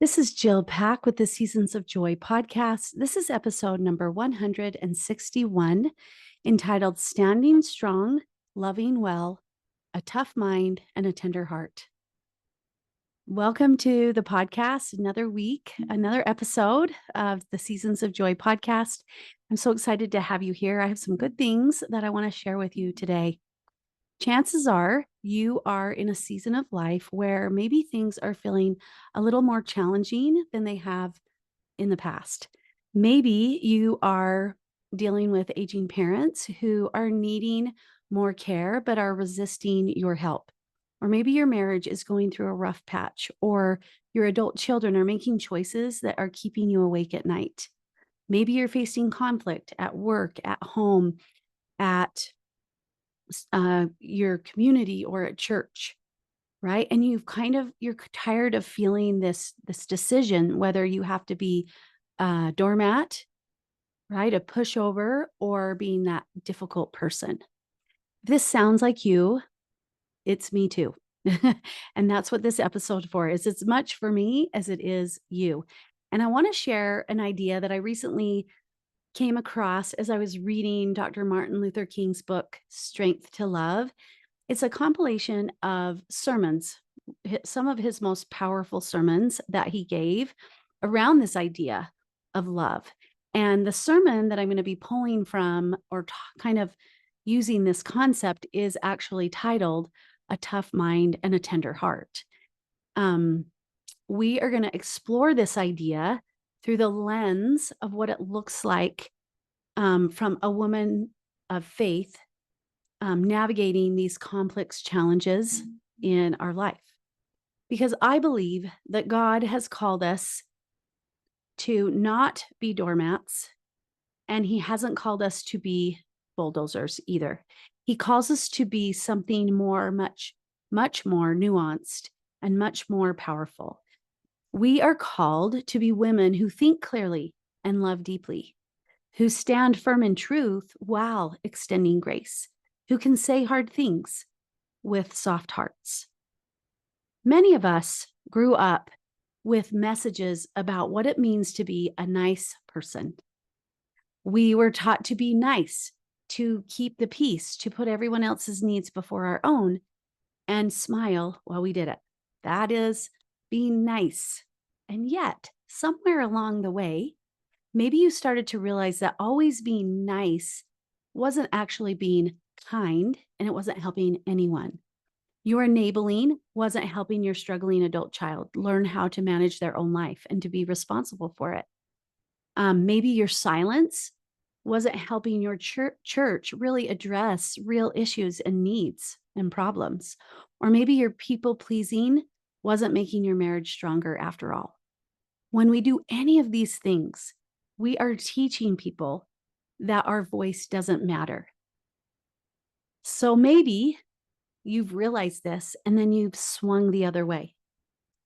This is Jill Pack with the Seasons of Joy podcast. This is episode number 161, entitled Standing Strong, Loving Well, a Tough Mind, and a Tender Heart. Welcome to the podcast, another week, another episode of the Seasons of Joy podcast. I'm so excited to have you here. I have some good things that I want to share with you today. Chances are you are in a season of life where maybe things are feeling a little more challenging than they have in the past. Maybe you are dealing with aging parents who are needing more care but are resisting your help. Or maybe your marriage is going through a rough patch, or your adult children are making choices that are keeping you awake at night. Maybe you're facing conflict at work, at home, at your community or at church, right? And you're tired of feeling this decision, whether you have to be a doormat, right? A pushover, or being that difficult person. This sounds like you. It's me too. And that's what this episode for is. It's much for me as it is you. And I want to share an idea that I recently came across as I was reading Dr. Martin Luther King's book, Strength to Love. It's a compilation of sermons, some of his most powerful sermons that he gave around this idea of love. And the sermon that I'm going to be pulling from, or kind of using this concept, is actually titled A Tough Mind and a Tender Heart. We are going to explore this idea through the lens of what it looks like from a woman of faith navigating these complex challenges in our life. Because I believe that God has called us to not be doormats, and he hasn't called us to be bulldozers either. He calls us to be something much more nuanced and much more powerful. We are called to be women who think clearly and love deeply, who stand firm in truth while extending grace, who can say hard things with soft hearts. Many of us grew up with messages about what it means to be a nice person. We were taught to be nice, to keep the peace, to put everyone else's needs before our own, and smile while we did it. That is being nice. And yet, somewhere along the way, maybe you started to realize that always being nice wasn't actually being kind, and it wasn't helping anyone. Your enabling wasn't helping your struggling adult child learn how to manage their own life and to be responsible for it. Maybe your silence wasn't helping your church really address real issues and needs and problems. Or maybe your people pleasing wasn't making your marriage stronger after all. When we do any of these things, we are teaching people that our voice doesn't matter. So maybe you've realized this and then you've swung the other way,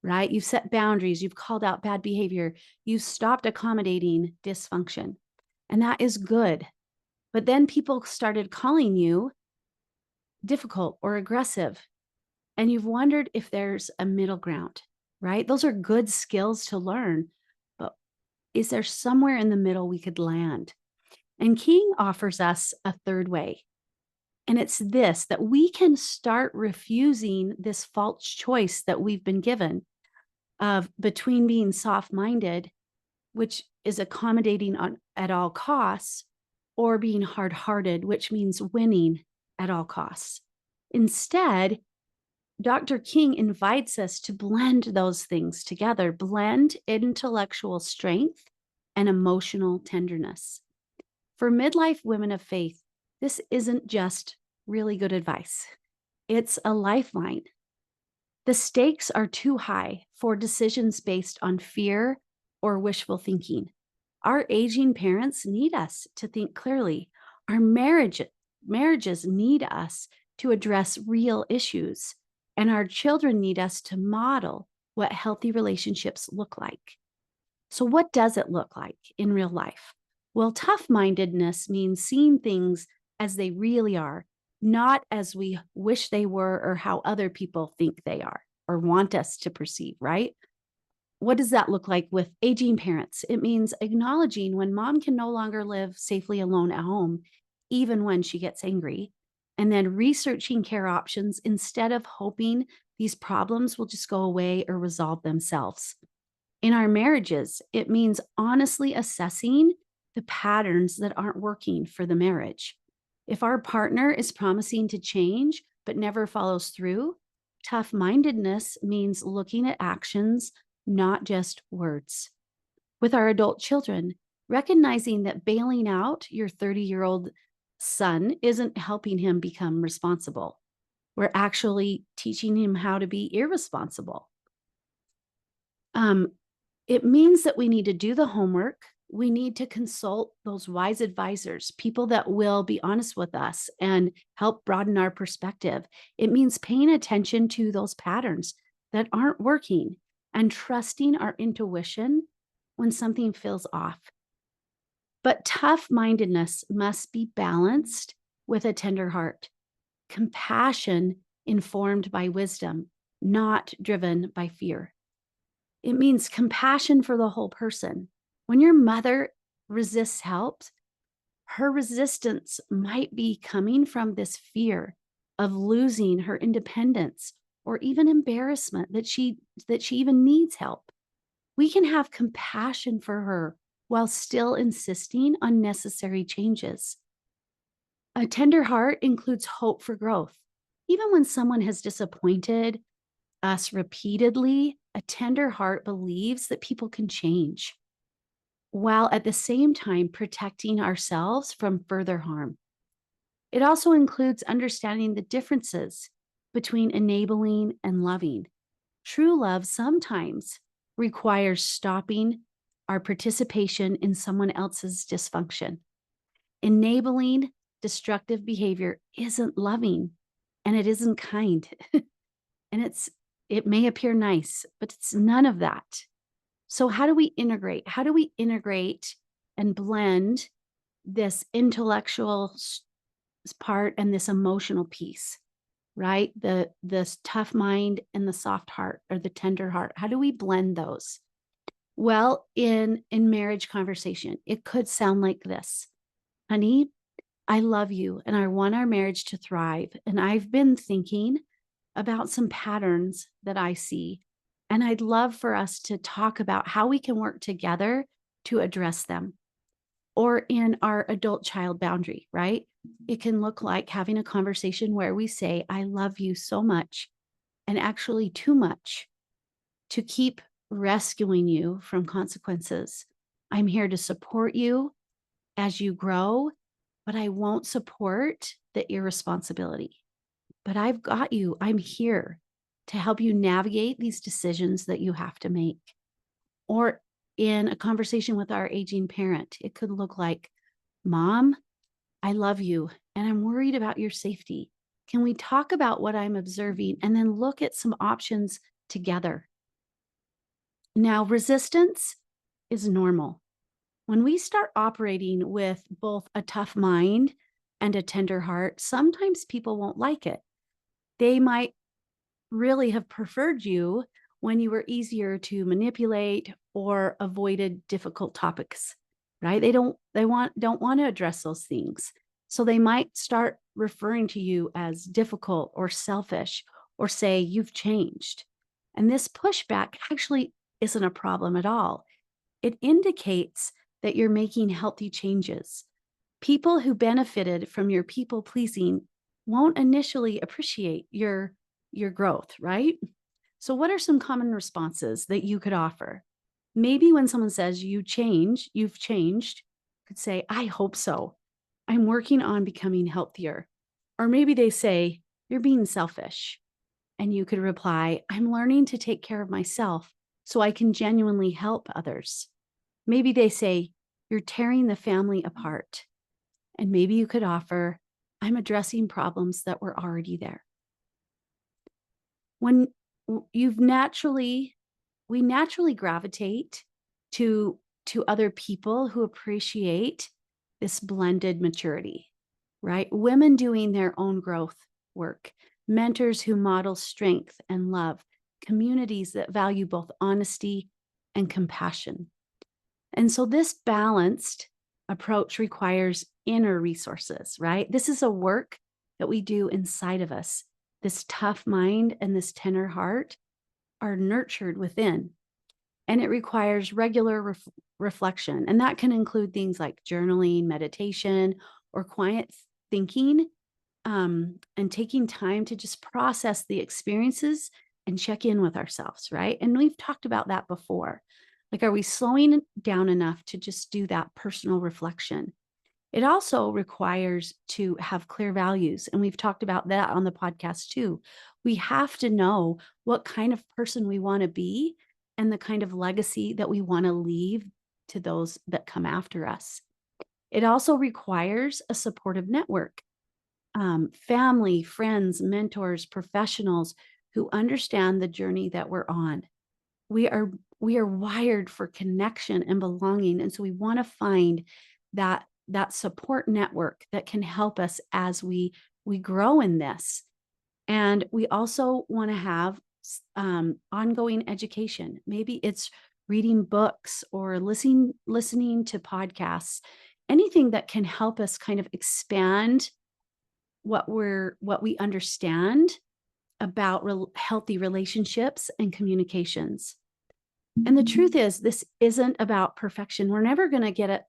right? You've set boundaries, you've called out bad behavior, you've stopped accommodating dysfunction, and that is good. But then people started calling you difficult or aggressive, and you've wondered if there's a middle ground, right? Those are good skills to learn, but is there somewhere in the middle we could land? And King offers us a third way. And it's this, that we can start refusing this false choice that we've been given of between being soft-minded, which is accommodating at all costs, or being hard-hearted, which means winning at all costs. Instead, Dr. King invites us to blend those things together, blend intellectual strength and emotional tenderness. For midlife women of faith, this isn't just really good advice. It's a lifeline. The stakes are too high for decisions based on fear or wishful thinking. Our aging parents need us to think clearly. Our marriages need us to address real issues. And our children need us to model what healthy relationships look like. So what does it look like in real life? Well, tough-mindedness means seeing things as they really are, not as we wish they were or how other people think they are or want us to perceive, right? What does that look like with aging parents? It means acknowledging when mom can no longer live safely alone at home, even when she gets angry, and then researching care options instead of hoping these problems will just go away or resolve themselves. In our marriages, it means honestly assessing the patterns that aren't working for the marriage. If our partner is promising to change but never follows through, tough mindedness means looking at actions, not just words. With our adult children, recognizing that bailing out your 30-year-old son isn't helping him become responsible. We're actually teaching him how to be irresponsible. Um, it means that we need to do the homework. We need to consult those wise advisors, people that will be honest with us and help broaden our perspective. It means paying attention to those patterns that aren't working and trusting our intuition when something feels off. But tough mindedness must be balanced with a tender heart, compassion informed by wisdom, not driven by fear. It means compassion for the whole person. When your mother resists help, her resistance might be coming from this fear of losing her independence or even embarrassment that she even needs help. We can have compassion for her while still insisting on necessary changes. A tender heart includes hope for growth. Even when someone has disappointed us repeatedly, a tender heart believes that people can change, while at the same time protecting ourselves from further harm. It also includes understanding the differences between enabling and loving. True love sometimes requires stopping our participation in someone else's dysfunction. Enabling destructive behavior isn't loving and it isn't kind. And it may appear nice, but it's none of that. So how do we integrate? How do we integrate and blend this intellectual part and this emotional piece, right? The tough mind and the soft heart or the tender heart. How do we blend those? Well, in marriage conversation, it could sound like this. Honey, I love you and I want our marriage to thrive. And I've been thinking about some patterns that I see. And I'd love for us to talk about how we can work together to address them. Or in our adult child boundary, right? It can look like having a conversation where we say, I love you so much, and actually too much to keep rescuing you from consequences. I'm here to support you as you grow, but I won't support the irresponsibility. But I've got you. I'm here to help you navigate these decisions that you have to make. Or in a conversation with our aging parent, it could look like, Mom, I love you and I'm worried about your safety. Can we talk about what I'm observing and then look at some options together? Now, resistance is normal. When we start operating with both a tough mind and a tender heart, sometimes people won't like it. They might really have preferred you when you were easier to manipulate or avoided difficult topics, right? Don't want to address those things. So they might start referring to you as difficult or selfish or say you've changed. And this pushback actually isn't a problem at all. It indicates that you're making healthy changes. People who benefited from your people pleasing won't initially appreciate your growth, right? So what are some common responses that you could offer? Maybe when someone says you've changed, you could say, I hope so. I'm working on becoming healthier. Or maybe they say, you're being selfish. And you could reply, I'm learning to take care of myself so I can genuinely help others. Maybe they say, you're tearing the family apart. And maybe you could offer, I'm addressing problems that were already there. When you've naturally, we naturally gravitate to other people who appreciate this blended maturity, right? Women doing their own growth work, mentors who model strength and love, communities that value both honesty and compassion. And so this balanced approach requires inner resources, right? This is a work that we do inside of us. This tough mind and this tender heart are nurtured within, and it requires regular reflection. And that can include things like journaling, meditation, or quiet thinking, and taking time to just process the experiences and check in with ourselves, right? And we've talked about that before. Like, are we slowing down enough to just do that personal reflection? It also requires to have clear values. And we've talked about that on the podcast too. We have to know what kind of person we want to be and the kind of legacy that we want to leave to those that come after us. It also requires a supportive network, family, friends, mentors, professionals who understand the journey that we're on. We are we are wired for connection and belonging, and so we want to find that support network that can help us as we grow in this. And we also want to have ongoing education. Maybe it's reading books or listening to podcasts, anything that can help us kind of expand what we understand about healthy relationships and communications. And the truth is, this isn't about perfection. We're never going to get it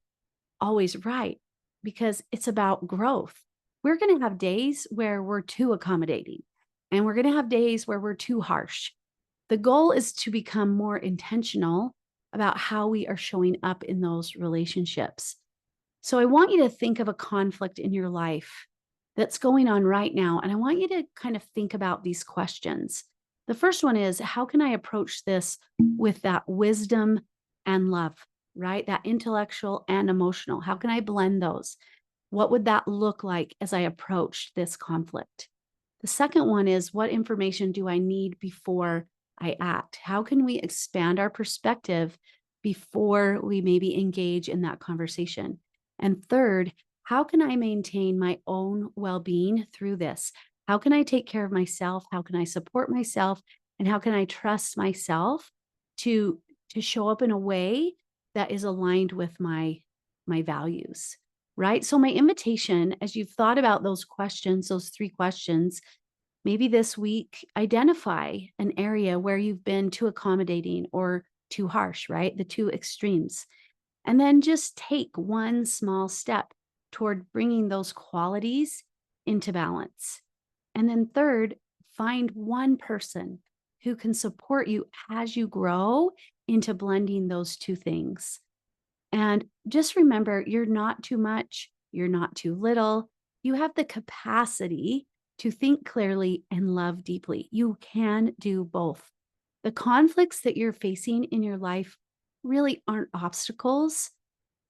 always right because it's about growth. We're going to have days where we're too accommodating, and we're going to have days where we're too harsh. The goal is to become more intentional about how we are showing up in those relationships. So I want you to think of a conflict in your life that's going on right now. And I want you to kind of think about these questions. The first one is, how can I approach this with that wisdom and love, right? That intellectual and emotional. How can I blend those? What would that look like as I approach this conflict? The second one is, what information do I need before I act? How can we expand our perspective before we maybe engage in that conversation? And third, how can I maintain my own well-being through this? How can I take care of myself? How can I support myself? And how can I trust myself to show up in a way that is aligned with my values, right? So my invitation, as you've thought about those questions, those three questions, maybe this week, identify an area where you've been too accommodating or too harsh, right? The two extremes. And then just take one small step toward bringing those qualities into balance. And then third, find one person who can support you as you grow into blending those two things. And just remember, you're not too much, you're not too little. You have the capacity to think clearly and love deeply. You can do both. The conflicts that you're facing in your life really aren't obstacles.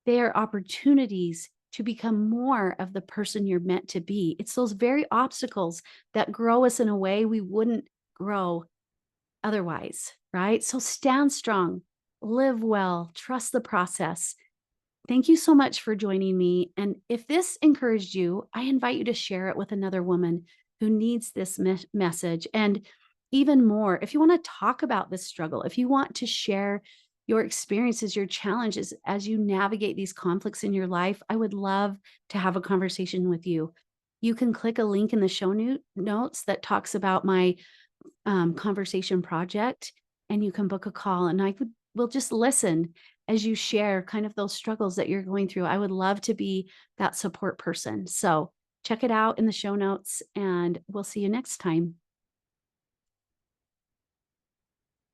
They are opportunities to become more of the person you're meant to be. It's those very obstacles that grow us in a way we wouldn't grow otherwise, right? So stand strong, live well, trust the process. Thank you so much for joining me. And if this encouraged you, I invite you to share it with another woman who needs this message. And even more, if you want to talk about this struggle, if you want to share your experiences, your challenges as you navigate these conflicts in your life, I would love to have a conversation with you. You can click a link in the show notes that talks about my conversation project, and you can book a call, and will just listen as you share kind of those struggles that you're going through. I would love to be that support person. So check it out in the show notes, and we'll see you next time.